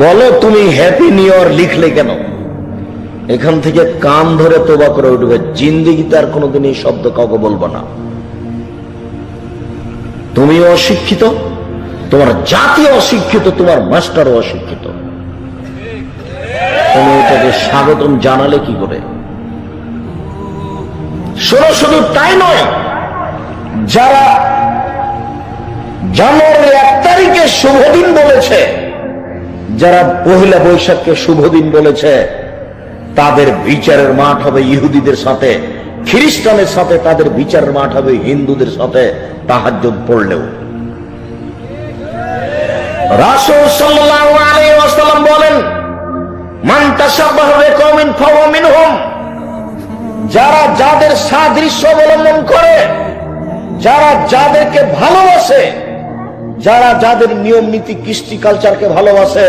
বলো তুমি happy new year লিখলে কেন? এখান থেকে কান ধরে তোবা করে উঠবে, জিন্দেগিতে আর কোনোদিন এই শব্দ কাউকে বলবো না। তুমিও অশিক্ষিত, তোমার জাতি অশিক্ষিত, তোমার মাস্টারও অশিক্ষিত। তুমি এটাকে স্বাগতম জানালে কি করে? শুধু তাই নয়, যারা জানুয়ারি 1 তারিখে শুভদিন বলেছে, যারা পহেলা বৈশাখকে শুভদিন বলেছে, তাদের বিচারের মাঠ হবে ইহুদিদের সাথে, খ্রিস্টানের সাথে তাদের বিচারের মাঠ হবে হিন্দুদের সাথে তাহাজ্জুদ পড়লেও। রাসূল সাল্লাল্লাহু আলাইহি ওয়াসাল্লাম বলেন, মান তাশাব্বাহা বিকওমিন ফাহুয়া মিনহুম। যারা যাদের সাদৃশ্য অবলম্বন করে, যারা যাদেরকে ভালোবাসে, যারা যাদের নিয়ম নীতি কৃষ্টি কালচারকে ভালোবাসে,